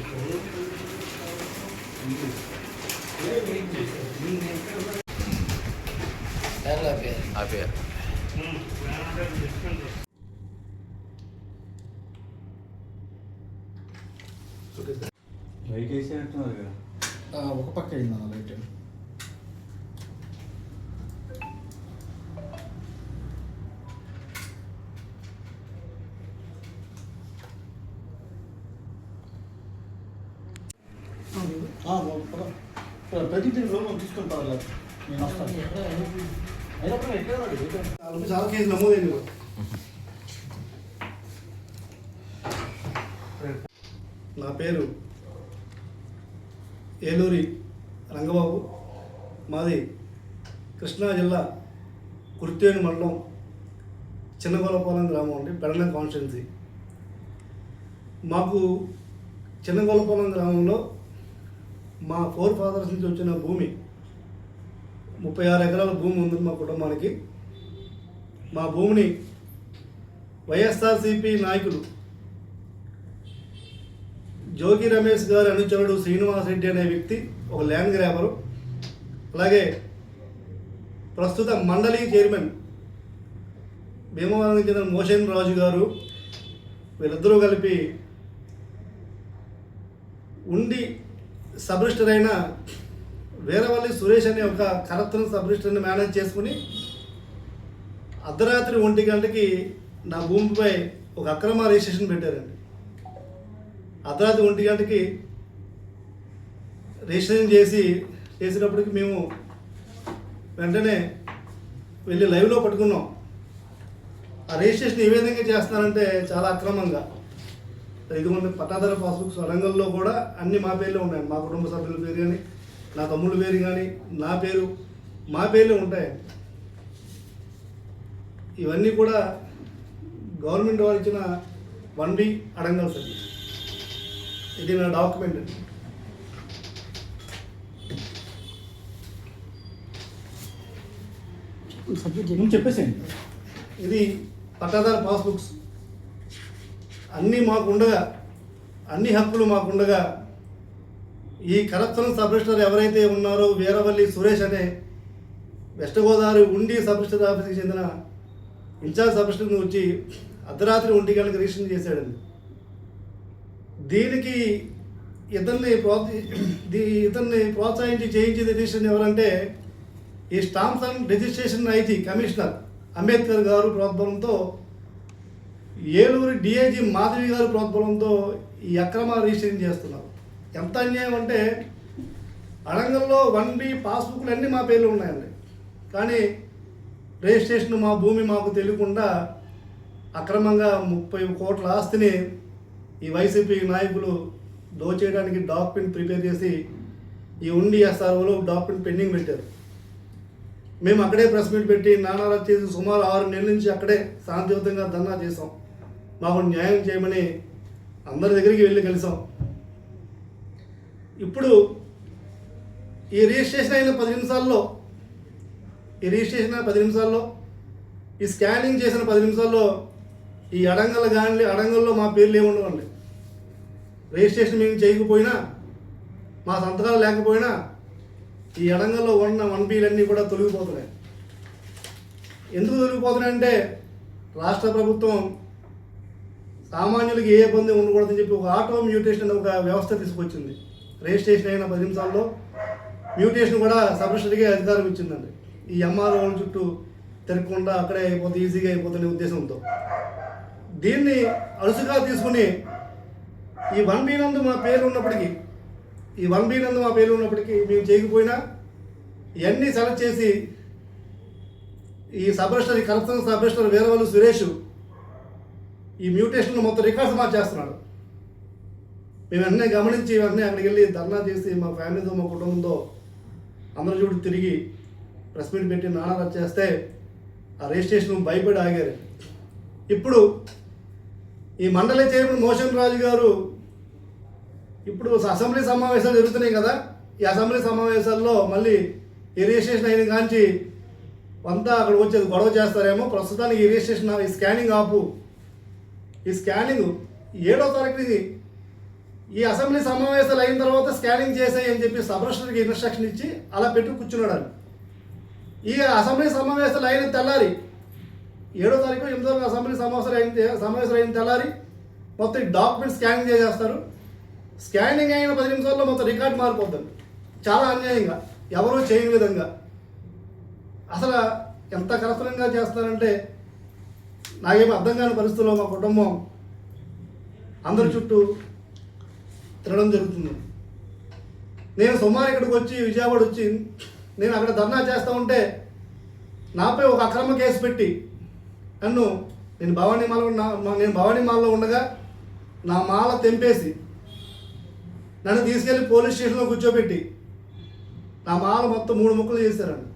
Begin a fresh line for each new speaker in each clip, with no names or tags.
Light వేసేట్టున్నారు కదా,
ఒక పక్క అయిందన్న లైట్. ప్రతి రోజు తీసుకుంటారు నేను వస్తాను. చాలా కేసులు నమోదైంది. నా పేరు ఏలూరి రంగబాబు. మాది కృష్ణా జిల్లా కుర్తేను మండలం చిన్నగొల్లపాలెం గ్రామం అండి, పెడన కాన్స్టిట్యున్సీ. మాకు చిన్నగొల్లపాలెం గ్రామంలో మా 4 ఫాదర్స్ నుంచి వచ్చిన భూమి 36 ఎకరాల భూమి ఉంది మా కుటుంబానికి. మా భూమిని వైఎస్ఆర్సీపీ నాయకులు జోగి రమేష్ గారి అనుచరుడు శ్రీనివాసరెడ్డి అనే వ్యక్తి, ఒక ల్యాండ్ గ్రాబరు, అలాగే ప్రస్తుత మండలి చైర్మన్ భీమవరానికి చెందిన మోషన్ రాజు గారు, వీళ్ళిద్దరూ కలిపి ఉండి సబ్ రిజిస్టర్ అయిన వీరవల్లి సురేష్ అనే ఒక కరప్షన్ సబ్ రిజిస్టర్ని మేనేజ్ చేసుకుని అర్ధరాత్రి 1 గంటకి నా భూమిపై ఒక అక్రమ రిజిస్ట్రేషన్ పెట్టారండి. అర్ధరాత్రి 1 గంటకి రిజిస్ట్రేషన్ చేసినప్పటికి మేము వెంటనే వెళ్ళి లైవ్లో పట్టుకున్నాం. ఆ రిజిస్ట్రేషన్ ఏ విధంగా చేస్తున్నారంటే చాలా అక్రమంగా. ఇదిగోండి పట్టాదారు పాస్బుక్స్ వరంగల్లో కూడా అన్ని మా పేర్లే ఉన్నాయి. మా కుటుంబ సభ్యుల పేరు కానీ, నా తమ్ముళ్ళ పేరు కానీ, నా పేరు, మా పేర్లే ఉంటాయి. ఇవన్నీ కూడా గవర్నమెంట్ వారు ఇచ్చిన 1B అడంగల్ సార్. ఇది నా డాక్యుమెంట్ అండి. చెప్పేసేయండి. ఇది పట్టాదారు పాస్బుక్స్ అన్నీ మాకుండగా, అన్ని హక్కులు మాకుండగా, ఈ కరప్షన్ సబ్ రిజిస్టర్ ఎవరైతే ఉన్నారో వీరవల్లి సురేష్ అనే వెస్ట్ గోదావరి ఉండి సబ్ రిజిస్టర్ ఆఫీస్కి చెందిన ఇన్ఛార్జ్ సబ్ రిజిస్టర్ని వచ్చి అర్ధరాత్రి 1 గంటలకు రిజిస్ట్రేషన్ చేశాడండి. దీనికి ఇతన్ని ప్రోత్సహించి చేయించేది రిజిస్ట్రేషన్ ఎవరంటే ఈ stamps and registration IT commissioner Ambedkar గారు ప్రోద్బలంతో, ఏలూరు డిఐజీ మాధవి గారు ప్రోద్బలంతో ఈ అక్రమ రిజిస్ట్రేషన్ చేస్తున్నారు. ఎంత అన్యాయం అంటే అడంగల్లో 1B పాస్బుక్లు అన్నీ మా పేర్లు ఉన్నాయండి, కానీ రిజిస్ట్రేషన్ మా భూమి మాకు తెలియకుండా అక్రమంగా 30 కోట్ల ఆస్తిని ఈ వైసీపీ నాయకులు దోచేయడానికి డాక్యుమెంట్ ప్రిపేర్ చేసి ఈ ఉండి ఎస్ఆర్ఓలో డాక్యుమెంట్ పెండింగ్ పెట్టారు. మేము అక్కడే ప్రెస్ మీట్ పెట్టి నానాలు చేసి సుమారు 6 నెలల నుంచి అక్కడే శాంతియుతంగా ధర్నా చేసాం. మాకు న్యాయం చేయమని అందరి దగ్గరికి వెళ్ళి కలిసాం. ఇప్పుడు ఈ రిజిస్ట్రేషన్ అయిన 10 నిమిషాల్లో ఈ స్కానింగ్ చేసిన 10 నిమిషాల్లో ఈ అడంగల్లో మా పేర్లు ఏముండవండి. రిజిస్ట్రేషన్ మేము చేయకపోయినా, మా సంతకాలు లేకపోయినా ఈ అడంగల్లో ఉన్న 1Bలన్నీ కూడా తొలగిపోతున్నాయి. ఎందుకు తొలగిపోతున్నాయంటే రాష్ట్ర ప్రభుత్వం సామాన్యులకి ఏ ఇబ్బంది ఉండకూడదని చెప్పి ఒక ఆటో మ్యూటేషన్ అనే ఒక వ్యవస్థ తీసుకొచ్చింది. రిజిస్ట్రేషన్ అయిన 10 నిమిషాల్లో మ్యూటేషన్ కూడా సబ్ రిజిస్టర్కి అధికారం ఇచ్చిందండి. ఈ ఎంఆర్ఓ చుట్టూ తిరగకుండా అక్కడే ఈజీగా అయిపోతున్న ఉద్దేశంతో దీన్ని అలుసుగా తీసుకుని ఈ 1B నందు మా పేరు ఉన్నప్పటికీ మేము చేయకపోయినా ఇవన్నీ సెలెక్ట్ చేసి ఈ sub register, corruption sub register Veeravalli Suresh ఈ మ్యూటేషన్లో మొత్తం రికార్డ్స్ మార్చేస్తున్నాడు. మేము వెంటనే గమనించి అక్కడికి వెళ్ళి ధర్నా చేసి మా ఫ్యామిలీతో, మా కుటుంబంతో అందరి చూడు తిరిగి ప్రెస్ మీట్ పెట్టి నానా చేస్తే ఆ రిజిస్ట్రేషన్ భయపడి ఆగారు. ఇప్పుడు ఈ మండలి చైర్మన్ మోషన్ రాజు గారు ఇప్పుడు అసెంబ్లీ సమావేశాలు జరుగుతున్నాయి కదా, ఈ అసెంబ్లీ సమావేశాల్లో మళ్ళీ ఈ రిజిస్ట్రేషన్ అయిన కాంచి అంతా అక్కడ వచ్చేది గొడవ చేస్తారేమో. ప్రస్తుతానికి ఈ రిజిస్ట్రేషన్, ఈ స్కానింగ్ ఆపు. ఈ స్కానింగ్ 7వ తారీఖుని ఈ అసెంబ్లీ సమావేశాలు అయిన తర్వాత స్కానింగ్ చేసాయి అని చెప్పి సబ్ రిజిస్టర్కి ఇన్స్ట్రక్షన్ ఇచ్చి అలా పెట్టి కూర్చున్నాడు. ఈ అసెంబ్లీ సమావేశాలు అయిన తెల్లారి 7వ తారీఖు 8వ తారీఖు అసెంబ్లీ సమావేశాలు అయిన తెల్లారి మొత్తం డాక్యుమెంట్ స్కానింగ్ చేసేస్తారు. స్కానింగ్ అయిన 10 నిమిషాల్లో మొత్తం రికార్డ్ మారిపోతుంది. చాలా అన్యాయంగా, ఎవరూ చేయని విధంగా. అసలు ఎంత కరస్పరంగా చేస్తారంటే నాకేమో అర్థం కాని పరిస్థితుల్లో మా కుటుంబం అందరి చుట్టూ తిరగడం జరుగుతుంది. నేను సుమారు ఇక్కడికి వచ్చి విజయవాడ వచ్చి నేను అక్కడ ధర్నా చేస్తూ ఉంటే నాపై ఒక అక్రమ కేసు పెట్టి నన్ను నేను భవానీ మాలలో ఉండగా నా మాల తెంపేసి నన్ను తీసుకెళ్ళి పోలీస్ స్టేషన్లో కూర్చోబెట్టి నా మాల మొత్తం 3 ముక్కలు చేశారండి.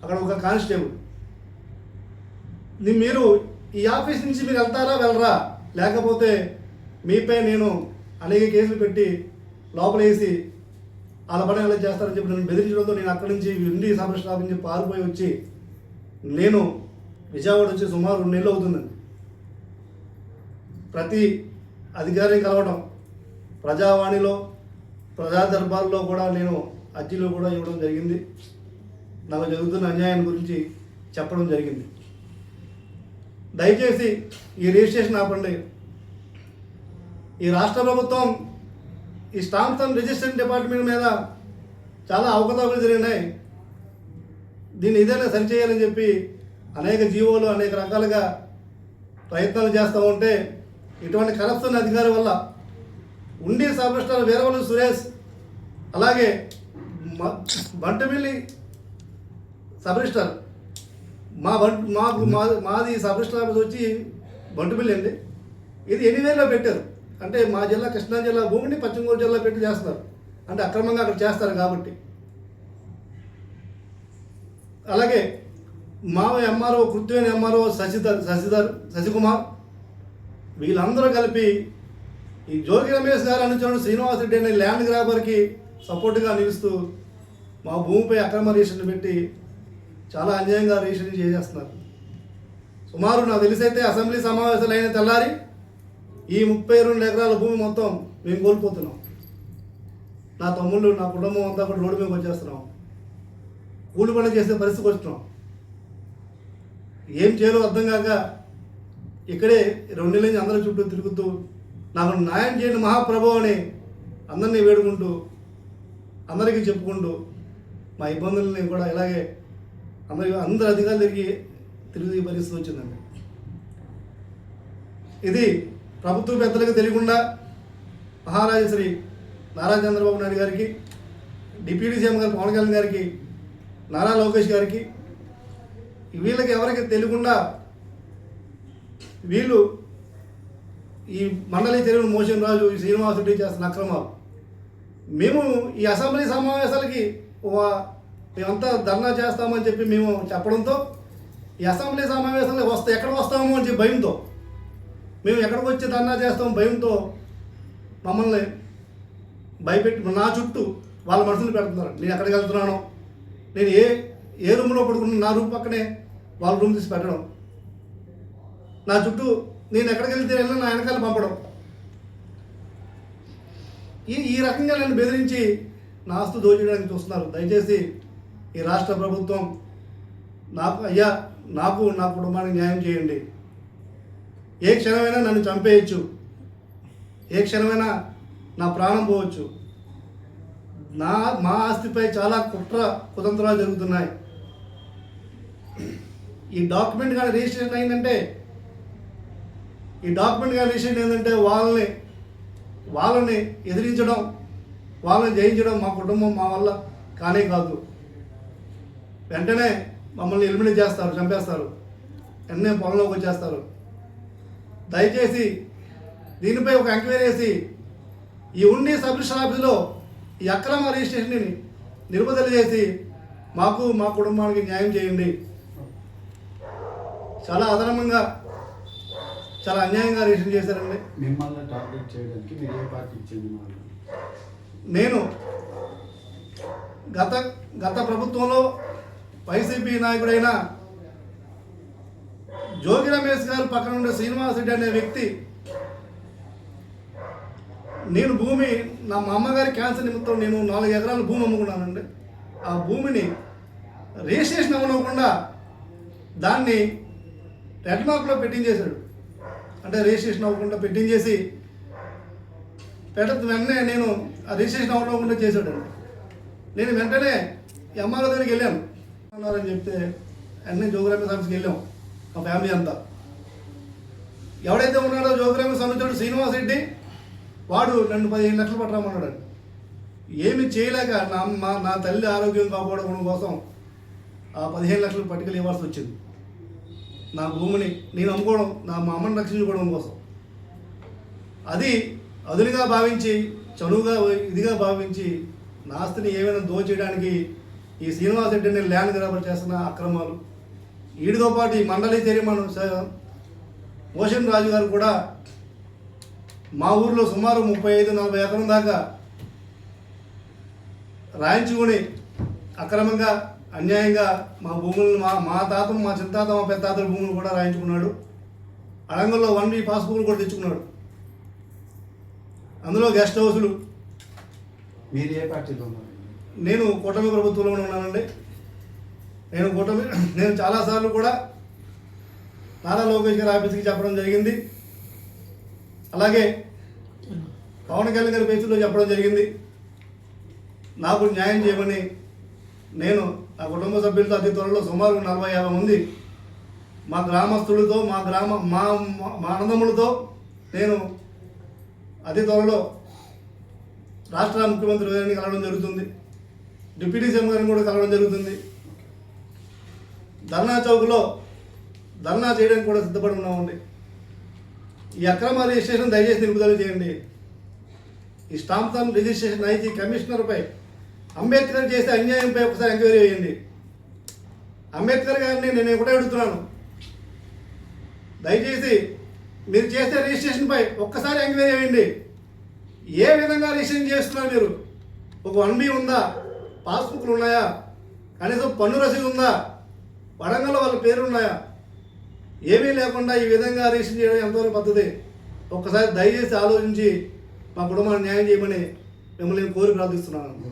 అక్కడ ఒక కానిస్టేబుల్, మీరు ఈ ఆఫీస్ నుంచి మీరు వెళ్తారా వెళ్ళరా, లేకపోతే మీపై నేను అనేక కేసులు పెట్టి లోపల వేసి అలా పని ఎలా చేస్తారని చెప్పి నన్ను బెదిరించడంతో నేను అక్కడి నుంచి ఇండి సబ్ స్టాఫ్ నుంచి పారిపోయి వచ్చి నేను విజయవాడ వచ్చి సుమారు 2 నెలలు అవుతుందండి. ప్రతి అధికారిని కలవడం, ప్రజావాణిలో ప్రజా దర్బార్లో కూడా నేను అర్జీలు కూడా ఇవ్వడం జరిగింది. నాకు జరుగుతున్న అన్యాయం గురించి చెప్పడం జరిగింది. దయచేసి ఈ రిజిస్ట్రేషన్ ఆపండి. ఈ రాష్ట్ర ప్రభుత్వం ఈ స్టాంప్స్ అండ్ రిజిస్ట్రేషన్ డిపార్ట్మెంట్ మీద చాలా అవకతవకలు జరిగినాయి. దీన్ని ఏదైనా సరిచేయాలని చెప్పి అనేక జీవోలు అనేక రకాలుగా ప్రయత్నాలు చేస్తూ ఉంటే ఇటువంటి కరప్షన్ అధికారి వల్ల ఉండి సబ్ రిజిస్ట్రార్ వీరవల్లి సురేష్, అలాగే బంటుమిల్లి సబ్ రిజిస్ట్రార్ మాది సబ్ రిజిస్ట్రార్ ఆఫీస్ వచ్చి బంటుమిల్లి అండి. ఇది ఎన్నివేల్లో పెట్టారు అంటే మా జిల్లా కృష్ణా జిల్లా భూమిని పశ్చిమ గోదావరి జిల్లా పెట్టి చేస్తారు, అంటే అక్రమంగా అక్కడ చేస్తారు కాబట్టి. అలాగే మా ఎంఆర్ఓ కృత్యమైన ఎంఆర్ఓ శశికుమార్ వీళ్ళందరూ కలిపి ఈ జోగి రమేష్ గారు అనుచరుడు శ్రీనివాస్ రెడ్డి అనే ల్యాండ్ గ్రాబర్కి సపోర్ట్గా నిలుస్తూ మా భూమిపై అక్రమ రిజిస్ట్రేషన్ పెట్టి చాలా అన్యాయంగా రిజిస్ట్రేషన్ చేసేస్తున్నారు. సుమారు నాకు తెలిసైతే అసెంబ్లీ సమావేశాలు అయిన తెల్లారి ఈ 32 ఎకరాల భూమి మొత్తం మేము కోల్పోతున్నాం. నా తమ్ముళ్ళు నా కుటుంబం అంతా కూడా రోడ్డు మీద వచ్చేస్తున్నాం. కూలి పని చేసే పరిస్థితికి వస్తున్నాం. ఏం చేయాలో అర్థం కాక ఇక్కడే 2 నెలల నుంచి అందరి చుట్టూ తిరుగుతూ నాకు న్యాయం చేయని మహాప్రభు అని అందరినీ వేడుకుంటూ అందరికీ చెప్పుకుంటూ మా ఇబ్బందులని కూడా ఇలాగే అందరి అధికారులు తిరిగి పరిస్థితి వచ్చిందండి. ఇది ప్రభుత్వ పెద్దలకు తెలియకుండా మహారాజు శ్రీ నారా చంద్రబాబు నాయుడు గారికి, డిప్యూటీ సీఎం గారు పవన్ కళ్యాణ్ గారికి, నారా లోకేష్ గారికి, వీళ్ళకి ఎవరికి తెలియకుండా వీళ్ళు ఈ మండలి చెరువు మోషన్ రాజు శ్రీనివాస్ రెడ్డి చేస్తున్న అక్రమాలు మేము ఈ అసెంబ్లీ సమావేశాలకి మేమంతా ధర్నా చేస్తామని చెప్పి మేము చెప్పడంతో ఈ అసెంబ్లీ సమావేశాలు ఎక్కడ వస్తాము అని చెప్పి భయంతో మేము ఎక్కడికి వచ్చి ధర్నా చేస్తాం భయంతో మమ్మల్ని భయపెట్టి నా చుట్టూ వాళ్ళ మనుషులు పెడుతున్నారు. నేను ఎక్కడికి వెళ్తున్నానో, నేను ఏ రూమ్లో పడుకున్నా నా రూమ్ పక్కనే వాళ్ళ రూమ్ తీసి పెట్టడం, నా చుట్టూ నేను ఎక్కడికి వెళ్తే నా వెనకాల పంపడం, ఈ రకంగా నన్ను బెదిరించి నా ఆస్తు దోచేయడానికి చూస్తున్నారు. దయచేసి ఈ రాష్ట్ర ప్రభుత్వం నాకు నా కుటుంబానికి న్యాయం చేయండి. ఏ క్షణమైనా నన్ను చంపేయచ్చు, ఏ క్షణమైనా నా ప్రాణం పోవచ్చు. మా ఆస్తిపై చాలా కుతంత్రాలు జరుగుతున్నాయి. ఈ డాక్యుమెంట్ కానీ రిజిస్ట్రేషన్ అయిందంటే వాళ్ళని ఎదిరించడం, వాళ్ళని జయించడం మా కుటుంబం మా వల్ల కానే కాదు. వెంటనే మమ్మల్ని ఎలిమినేట్ చేస్తారు, చంపేస్తారు, వెంటనే పొలంలోకి వచ్చేస్తారు. దయచేసి దీనిపై ఒక ఎంక్వైరీ చేసి ఈ ఉండి సబ్ రిజిస్టర్ ఆఫీసులో ఈ అక్రమ రిజిస్ట్రేషన్ని నిలుపుదల చేసి మాకు మా కుటుంబానికి న్యాయం చేయండి. చాలా అదనంగా చాలా అన్యాయంగా రిజిస్ట్రేషన్ చేశారండి.
మిమ్మల్ని టార్గెట్ చేయడానికి మీరు ఏ పార్టీకి చెందిన వాళ్ళు?
నేను గత ప్రభుత్వంలో వైసీపీ నాయకుడైన జోగి రమేష్ గారు పక్కన ఉండే శ్రీనివాస్ రెడ్డి అనే వ్యక్తి నేను భూమి మా అమ్మగారి క్యాన్సర్ నిమిత్తం నేను 4 ఎకరాల భూమి అమ్ముకున్నానండి. ఆ భూమిని రిజిస్ట్రేషన్ అవ్వకుండా దాన్ని రెడ్ మార్క్లో పెట్టించేశాడు. అంటే రిజిస్ట్రేషన్ అవ్వకుండా పెట్టించేసి వెంటనే నేను ఆ రిజిస్ట్రేషన్ అవ్వకుండా చేశాడు. నేను వెంటనే ఎంఆర్ఓ దగ్గరికి వెళ్ళాను అన్నారని చెప్తే అన్నీ జోగ్రాఫీ ఆఫీస్కి వెళ్ళాం మా ఫ్యామిలీ అంతా. ఎవడైతే ఉన్నాడో జోగ్రాఫీ సంబంధించిన శ్రీనివాస్ రెడ్డి వాడు నన్ను 15 లక్షలు పట్టరామన్నాడు. ఏమి చేయలేక నా తల్లి ఆరోగ్యం కాపాడుకోవడం కోసం ఆ 15 లక్షలు పట్టుకెళ్ళి ఇవ్వాల్సి వచ్చింది. నా భూమిని నేను అమ్ముకోవడం, మా అమ్మని రక్షించుకోవడం కోసం. అది అదునుగా భావించి, చనువుగా ఇదిగా భావించి నా ఆస్తిని ఏమైనా దోచేయడానికి ఈ శ్రీనివాస్ రెడ్డిని ల్యాండ్ గ్రాబర్ చేస్తున్న అక్రమాలు, వీడితో పాటు ఈ మండలి చైర్మన్ మోషన్ రాజు గారు కూడా మా ఊర్లో సుమారు 35-40 ఎకరం దాకా రాయించుకొని అక్రమంగా అన్యాయంగా మా భూములను మా తాత, మా చింతాత, మా పెద్దాతల భూములు కూడా రాయించుకున్నాడు. అడంగల్లో 1B పాస్బుక్లు కూడా తెచ్చుకున్నాడు. అందులో గెస్ట్ హౌసులు.
మీరు ఏ పార్టీలో ఉన్నారు?
నేను కూటమి ప్రభుత్వంలో ఉన్నానండి. నేను చాలాసార్లు కూడా నారా లోకేష్ గారి ఆఫీస్కి చెప్పడం జరిగింది. అలాగే పవన్ కళ్యాణ్ గారి పేజీలో చెప్పడం జరిగింది. నాకు న్యాయం చేయమని నేను నా కుటుంబ సభ్యులతో అతి త్వరలో సుమారు 40-50 మంది మా గ్రామస్తులతో మా అన్నదమ్ములతో నేను అతి త్వరలో రాష్ట్ర ముఖ్యమంత్రి గారిని కలవడం జరుగుతుంది. డిప్యూటీ సీఎం గారిని కూడా కలవడం జరుగుతుంది. ధర్నా చౌక్లో ధర్నా చేయడానికి కూడా సిద్ధపడి ఉన్నామండి. ఈ అక్రమ రిజిస్ట్రేషన్ దయచేసి నిలుపుదల చేయండి. ఈ స్టాంప్ రిజిస్ట్రేషన్ ఐజీ కమిషనర్పై అంబేద్కర్ చేసే అన్యాయంపై ఒకసారి ఎంక్వైరీ చేయండి. అంబేద్కర్ గారిని నేను ఒకటే అడుగుతున్నాను, దయచేసి మీరు చేసే రిజిస్ట్రేషన్పై ఒక్కసారి ఎంక్వైరీ చేయండి. ఏ విధంగా రిజిస్ట్రేషన్ చేస్తున్నారు మీరు? ఒక 1B ఉందా? పాస్బుక్లు ఉన్నాయా? కనీసం పన్ను రసీదు ఉందా? వరంగల్లో వాళ్ళ పేరు ఉన్నాయా? ఏమీ లేకుండా ఈ విధంగా రిజిస్టర్ చేయడం ఎంతవరకు పద్ధతి? ఒక్కసారి దయచేసి ఆలోచించి మా కుటుంబాన్ని న్యాయం చేయమని మిమ్మల్ని కోరి ప్రార్థిస్తున్నాను.